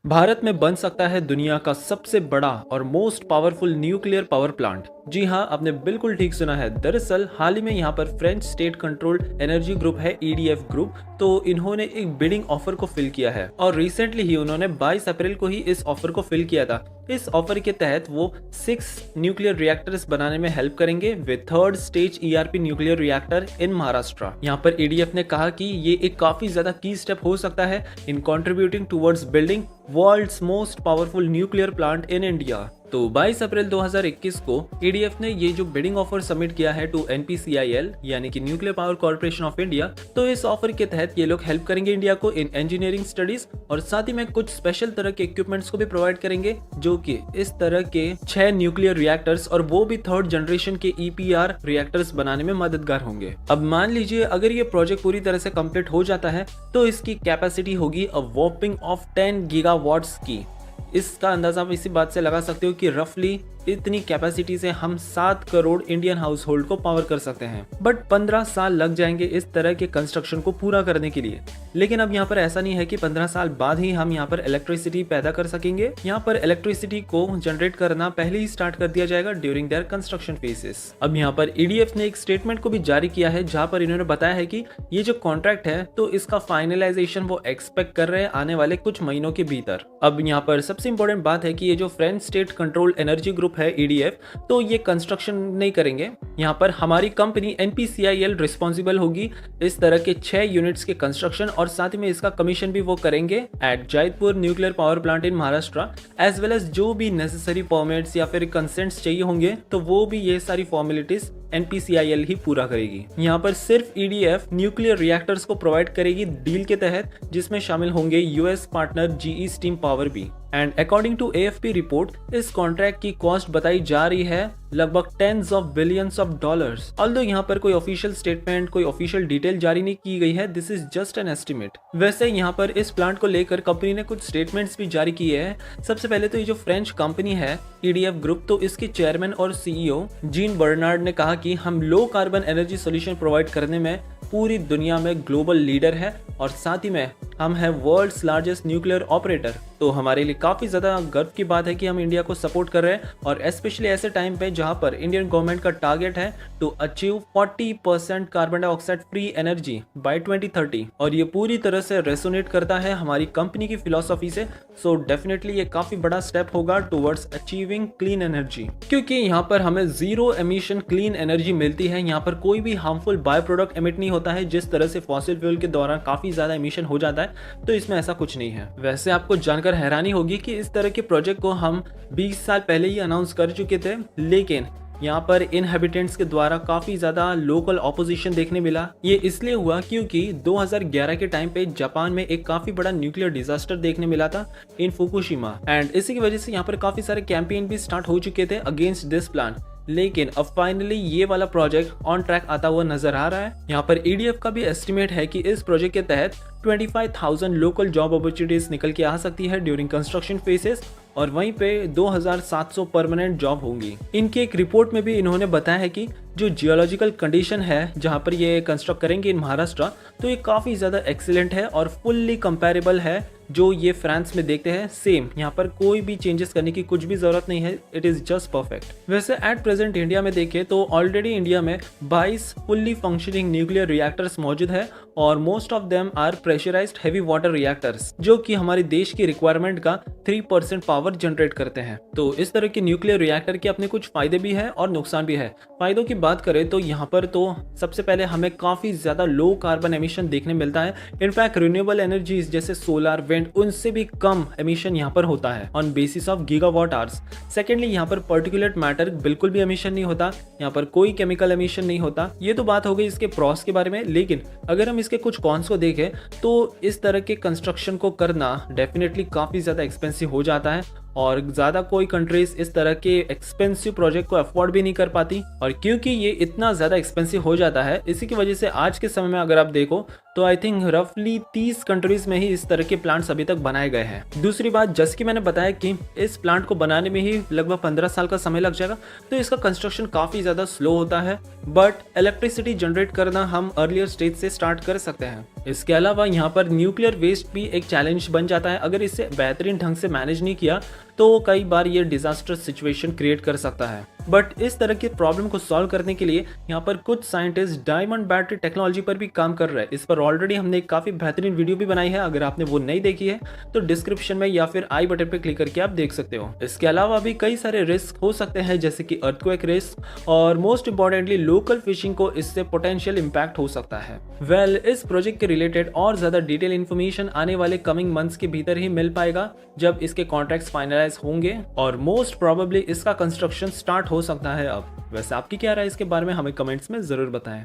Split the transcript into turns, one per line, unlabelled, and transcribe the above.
भारत में बन सकता है दुनिया का सबसे बड़ा और most powerful nuclear power plant. जी हाँ, आपने बिल्कुल ठीक सुना है। दरअसल हाल ही में यहाँ पर French state controlled energy group है EDF ग्रुप, तो इन्होंने एक बिडिंग ऑफर को फिल किया है और रिसेंटली ही उन्होंने 22 अप्रैल को ही इस ऑफर को फिल किया था। इस ऑफर के तहत वो 6 न्यूक्लियर रिएक्टर्स बनाने में हेल्प करेंगे with third stage ERP nuclear reactor in Maharashtra. यहाँ पर EDF ने कहा कि ये एक काफी ज्यादा की स्टेप हो सकता है in contributing towards building world's most powerful nuclear plant in India. तो 22 अप्रैल 2021 को EDF ने ये जो बिडिंग ऑफर सबमिट किया है टू NPCIL यानी कि nuclear power corporation of India. तो इस ऑफर के तहत ये लोग हेल्प करेंगे इंडिया को इन इंजीनियरिंग स्टडीज और साथ ही में कुछ स्पेशल तरह के इक्विपमेंट्स को भी प्रोवाइड करेंगे, जो कि इस तरह के 6 न्यूक्लियर रिएक्टर्स और वो भी थर्ड जनरेशन के EPR रिएक्टर्स बनाने में मददगार होंगे। अब मान लीजिए अगर ये प्रोजेक्ट पूरी तरह से कंप्लीट हो जाता है तो इसकी कैपेसिटी होगी अ वॉपिंग ऑफ 10 गीगावाट्स की। इसका अंदाजा आप इसी बात से लगा सकते हो कि रफली इतनी कैपेसिटी से हम 7 करोड़ इंडियन हाउस होल्ड को पावर कर सकते हैं। बट 15 साल लग जाएंगे इस तरह के कंस्ट्रक्शन को पूरा करने के लिए। लेकिन अब यहाँ पर ऐसा नहीं है कि 15 साल बाद ही हम यहाँ पर इलेक्ट्रिसिटी पैदा कर सकेंगे। यहाँ पर इलेक्ट्रिसिटी को जनरेट करना पहले ही स्टार्ट कर दिया जाएगा ड्यूरिंग देयर कंस्ट्रक्शन फेजेस। अब यहाँ पर EDF ने एक स्टेटमेंट को भी जारी किया है जहाँ पर इन्होंने बताया है कि ये जो कॉन्ट्रैक्ट है तो इसका फाइनलाइजेशन वो एक्सपेक्ट कर रहे हैं आने वाले कुछ महीनों के भीतर। अब यहाँ पर सबसे इंपॉर्टेंट बात है कि ये जो French state controlled energy group है EDF, तो ये कंस्ट्रक्शन नहीं करेंगे। यहाँ पर हमारी कंपनी NPCIL रिस्पॉन्सिबल होगी इस तरह के 6 यूनिट्स के कंस्ट्रक्शन और साथ में इसका कमीशन भी वो करेंगे at Jaipur nuclear power plant in Maharashtra, as well as जो भी नेसेसरी परमिट्स या फिर कंसेंट्स चाहिए होंगे तो वो भी ये सारी फॉर्मेलिटीज NPCIL ही पूरा करेगी। यहाँ पर सिर्फ EDF न्यूक्लियर रिएक्टर्स को प्रोवाइड करेगी डील के तहत, जिसमें शामिल होंगे US partner GE steam power भी। And according to AFP report इस कॉन्ट्रैक्ट की कॉस्ट बताई जा रही है लगभग tens of billions of dollars. Although यहाँ पर कोई ऑफिशियल स्टेटमेंट, कोई ऑफिशियल डिटेल जारी नहीं की गई है, this is just an estimate. वैसे यहाँ पर इस प्लांट को लेकर कंपनी ने कुछ स्टेटमेंट्स भी जारी किए हैं। सबसे पहले तो ये जो फ्रेंच कंपनी है EDF ग्रुप, तो इसके चेयरमैन और CEO जीन बर्नार्ड ने कहा कि हम low carbon energy solution provide करने में पूरी दुनिया में ग्लोबल लीडर है और साथ ही में हम हैं वर्ल्ड्स लार्जेस्ट न्यूक्लियर ऑपरेटर। तो हमारे लिए काफ़ी ज़्यादा गर्व की बात है कि हम इंडिया को सपोर्ट कर रहे हैं और स्पेशली ऐसे टाइम पे जहां पर इंडियन गवर्नमेंट का टारगेट है to achieve 40% carbon dioxide free energy by 2030 और ये पूरी तरह से रेसोनेट करता है हमारी कंपनी की फिलॉसफी से। सो डेफिनेटली ये काफ़ी बड़ा स्टेप होगा टुवर्ड्स अचीविंग क्लीन एनर्जी, क्योंकि यहाँ पर हमें जीरो एमिशन क्लीन एनर्जी मिलती है। यहाँ पर कोई भी हार्मफुल बाय प्रोडक्ट एमिट नहीं होता है। जिस तरह से फॉसिल फ्यूल के दौरान काफ़ी ज़्यादा एमिशन हो जाता है, तो इसमें ऐसा कुछ नहीं है। वैसे आपको जानकर हैरानी होगी कि इस तरह के प्रोजेक्ट को हम 20 साल पहले ही अनाउंस कर चुके थे, लेकिन यहाँ पर इनहेबिटेंट्स के द्वारा काफी ज्यादा लोकल ऑपोजिशन देखने मिला। ये इसलिए हुआ क्योंकि 2011 के टाइम पे जापान में एक काफी बड़ा न्यूक्लियर डिजास्टर देखने मिला था इन फुकुशिमा, एंड इसी की वजह से यहाँ पर काफी सारे कैंपेन भी स्टार्ट हो चुके थे अगेंस्ट दिस प्लान। लेकिन अब फाइनली ये वाला प्रोजेक्ट ऑन ट्रैक आता हुआ नजर आ रहा है। यहाँ पर EDF का भी एस्टिमेट है कि इस प्रोजेक्ट के तहत 25,000 लोकल जॉब अपॉर्चुनिटीज निकल के आ सकती है ड्यूरिंग कंस्ट्रक्शन फेजेस और वहीं पे 2,700 परमानेंट जॉब होंगी। इनकी एक रिपोर्ट में भी इन्होंने बताया है कि जो जियोलॉजिकल कंडीशन है जहां पर ये कंस्ट्रक्ट करेंगे इन महाराष्ट्र, तो ये काफ़ी ज़्यादा एक्सीलेंट है और फुल्ली कंपेरेबल है जो ये फ्रांस में देखते हैं सेम। यहाँ पर कोई भी चेंजेस करने की कुछ भी ज़रूरत नहीं है, इट इज़ जस्ट परफेक्ट। वैसे एट प्रेजेंट इंडिया में देखें तो ऑलरेडी इंडिया में 22 फुल्ली फंक्शनिंग न्यूक्लियर रिएक्टर्स मौजूद है और most of them are pressurised heavy water reactors, जो कि हमारे देश की रिक्वायरमेंट का 3% पावर जनरेट करते हैं। तो इस तरह के न्यूक्लियर रिएक्टर के अपने कुछ फायदे भी है और नुकसान भी है। फायदों की बात करें तो यहाँ पर तो सबसे पहले हमें काफी ज्यादा लो कार्बन एमिशन देखने मिलता है। इनफैक्ट रिन्यूएबल एनर्जीज जैसे सोलर, विंड, उनसे भी कम एमिशन यहाँ पर होता है on basis of gigawatt hours. Secondly यहाँ पर पर्टिकुलेट मैटर बिल्कुल भी एमिशन नहीं होता, यहाँ पर कोई केमिकल एमिशन नहीं होता। ये तो बात हो गई इसके प्रॉस के बारे में, लेकिन अगर हम इसके कुछ कॉन्स को देखें तो इस तरह के कंस्ट्रक्शन को करना डेफिनेटली काफी ज्यादा एक्सपेंसिव हो जाता है और ज़्यादा कोई कंट्रीज इस तरह के एक्सपेंसिव प्रोजेक्ट को अफोर्ड भी नहीं कर पाती। और क्योंकि ये इतना ज़्यादा एक्सपेंसिव हो जाता है, इसी की वजह से आज के समय में अगर आप देखो तो आई थिंक रफली 30 कंट्रीज में ही इस तरह के प्लांट्स अभी तक बनाए गए हैं। दूसरी बात, जैसे कि मैंने बताया कि इस प्लांट को बनाने में ही लगभग 15 साल का समय लग जाएगा, तो इसका कंस्ट्रक्शन काफ़ी ज़्यादा स्लो होता है, बट इलेक्ट्रिसिटी जनरेट करना हम अर्लियर स्टेज से स्टार्ट कर सकते हैं। इसके अलावा यहाँ पर न्यूक्लियर वेस्ट भी एक चैलेंज बन जाता है। अगर इसे बेहतरीन ढंग से मैनेज नहीं किया तो कई बार ये डिजास्टर सिचुएशन क्रिएट कर सकता है। बट इस तरह की प्रॉब्लम को सॉल्व करने के लिए यहाँ पर कुछ साइंटिस्ट डायमंड बैटरी टेक्नोलॉजी पर भी काम कर रहे हैं। इस पर ऑलरेडी हमने एक काफ़ी बेहतरीन वीडियो भी बनाई है, अगर आपने वो नहीं देखी है तो डिस्क्रिप्शन में या फिर आई बटन पर क्लिक करके आप देख सकते हो। इसके अलावा भी कई सारे रिस्क हो सकते हैं, जैसे कि अर्थक्वेक रिस्क, और मोस्ट इंपॉर्टेंटली लोकल फिशिंग को इससे पोटेंशियल इम्पैक्ट हो सकता है। वेल, इस प्रोजेक्ट के रिलेटेड और ज़्यादा डिटेल इन्फॉर्मेशन आने वाले कमिंग मंथ्स के भीतर ही मिल पाएगा, जब इसके कॉन्ट्रैक्ट्स फाइनलाइज होंगे और मोस्ट प्रोबेबली इसका कंस्ट्रक्शन स्टार्ट हो सकता है अब। वैसे आपकी क्या राय इसके बारे में हमें कमेंट्स में ज़रूर बताएं।